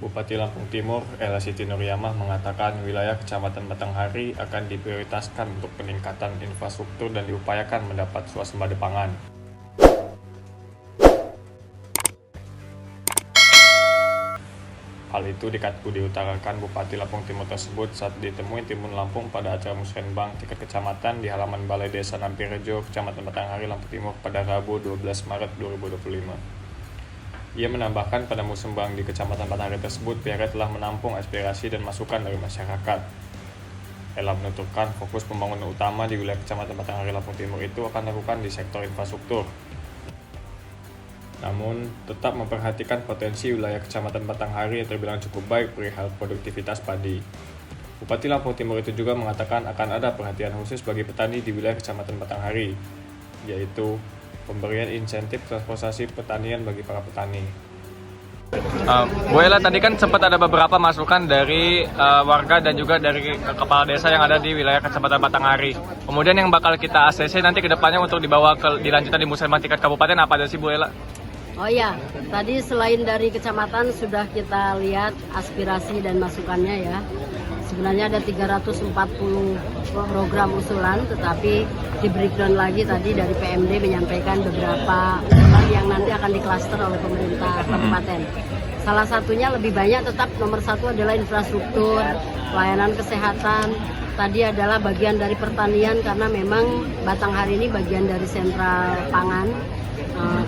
Bupati Lampung Timur, Ella Siti Nuryamah mengatakan wilayah Kecamatan Batanghari akan diprioritaskan untuk peningkatan infrastruktur dan diupayakan mendapat swasembada pangan. Hal itu diutarakan Bupati Lampung Timur tersebut saat ditemui Timun Lampung pada acara musrenbang tingkat kecamatan di halaman Balai Desa Nampirejo, Kecamatan Batanghari, Lampung Timur pada Rabu 12 Maret 2025. Ia menambahkan pada musrenbang di Kecamatan Batanghari tersebut pihaknya telah menampung aspirasi dan masukan dari masyarakat. Ella menuturkan fokus pembangunan utama di wilayah Kecamatan Batanghari, Lampung Timur itu akan dilakukan di sektor infrastruktur. Namun, tetap memperhatikan potensi wilayah Kecamatan Batanghari yang terbilang cukup baik perihal produktivitas padi. Bupati Lampung Timur itu juga mengatakan akan ada perhatian khusus bagi petani di wilayah Kecamatan Batanghari, yaitu pemberian insentif transportasi pertanian bagi para petani. Bu Ella, tadi kan sempat ada beberapa masukan dari warga dan juga dari kepala desa yang ada di wilayah Kecamatan Batanghari. Kemudian yang bakal kita ACC nanti ke depannya untuk dibawa ke dilanjutkan di musrenbang tingkat kabupaten apa aja sih Bu Ella? Oh iya, tadi selain dari kecamatan sudah kita lihat aspirasi dan masukannya ya. Sebenarnya ada 340 program usulan, tetapi di breakdown lagi tadi dari PMD menyampaikan beberapa usulan yang nanti akan diklaster oleh pemerintah kabupaten. Salah satunya lebih banyak tetap nomor satu adalah infrastruktur, pelayanan kesehatan. Tadi adalah bagian dari pertanian karena memang Batanghari ini bagian dari sentral pangan.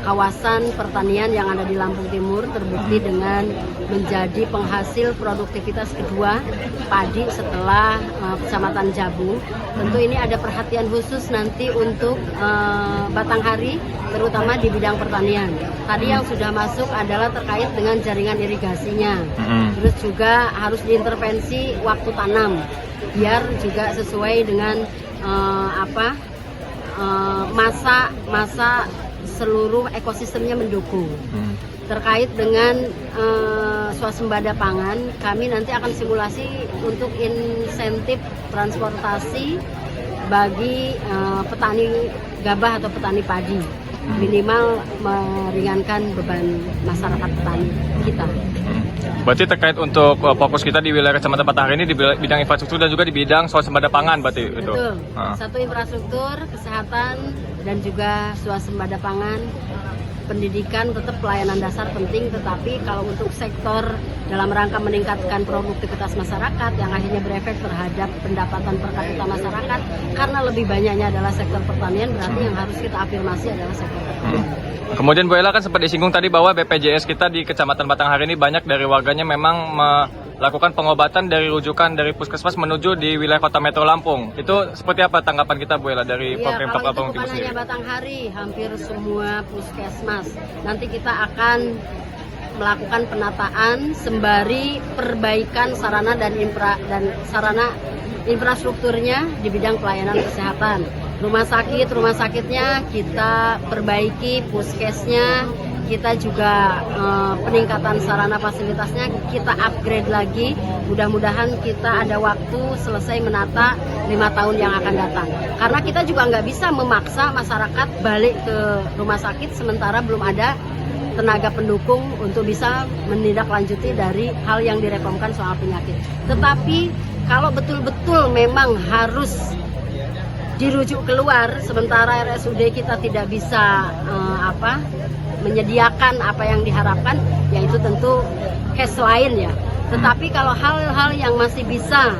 Kawasan pertanian yang ada di Lampung Timur terbukti dengan menjadi penghasil produktivitas kedua padi setelah Kecamatan Jabu. Tentu ini ada perhatian khusus nanti untuk Batanghari, terutama di bidang pertanian. Tadi yang sudah masuk adalah terkait dengan jaringan irigasinya. Terus juga harus diintervensi waktu tanam, biar juga sesuai dengan masa seluruh ekosistemnya mendukung. Terkait dengan swasembada pangan, kami nanti akan simulasi untuk insentif transportasi bagi petani gabah atau petani padi, minimal meringankan beban masyarakat petani kita. Berarti terkait untuk fokus kita di wilayah Kecamatan Batanghari ini di bidang infrastruktur dan juga di bidang swasembada pangan berarti itu. Betul. Satu infrastruktur, kesehatan dan juga swasembada pangan. Pendidikan tetap pelayanan dasar penting, tetapi kalau untuk sektor dalam rangka meningkatkan produktivitas masyarakat yang akhirnya berefek terhadap pendapatan per kapita masyarakat karena lebih banyaknya adalah sektor pertanian, berarti yang harus kita afirmasi adalah sektor pertanian. Kemudian Bu Ella kan sempat disinggung tadi bahwa BPJS kita di Kecamatan Batanghari ini banyak dari warganya memang melakukan pengobatan dari rujukan dari puskesmas menuju di wilayah Kota Metro Lampung. Itu seperti apa tanggapan kita Bu Ella dari Pemkab Lampung Timur sendiri? Bukan hanya Batanghari, hampir semua puskesmas. Nanti kita akan melakukan penataan sembari perbaikan sarana dan infrastrukturnya di bidang pelayanan kesehatan. Rumah sakitnya kita perbaiki, puskesnya kita juga peningkatan sarana fasilitasnya kita upgrade lagi. Mudah-mudahan kita ada waktu selesai menata 5 tahun yang akan datang. Karena kita juga nggak bisa memaksa masyarakat balik ke rumah sakit sementara belum ada tenaga pendukung untuk bisa menindaklanjuti dari hal yang direkomkan soal penyakit. Tetapi kalau betul-betul memang harus dirujuk keluar, sementara RSUD kita tidak bisa menyediakan apa yang diharapkan, yaitu tentu case lain ya. Tetapi kalau hal-hal yang masih bisa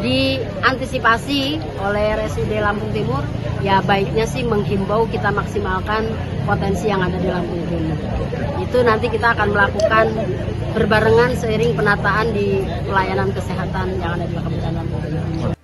diantisipasi oleh RSUD Lampung Timur, ya baiknya sih menghimbau kita maksimalkan potensi yang ada di Lampung Timur. Itu nanti kita akan melakukan berbarengan seiring penataan di pelayanan kesehatan yang ada di Kabupaten Lampung Timur.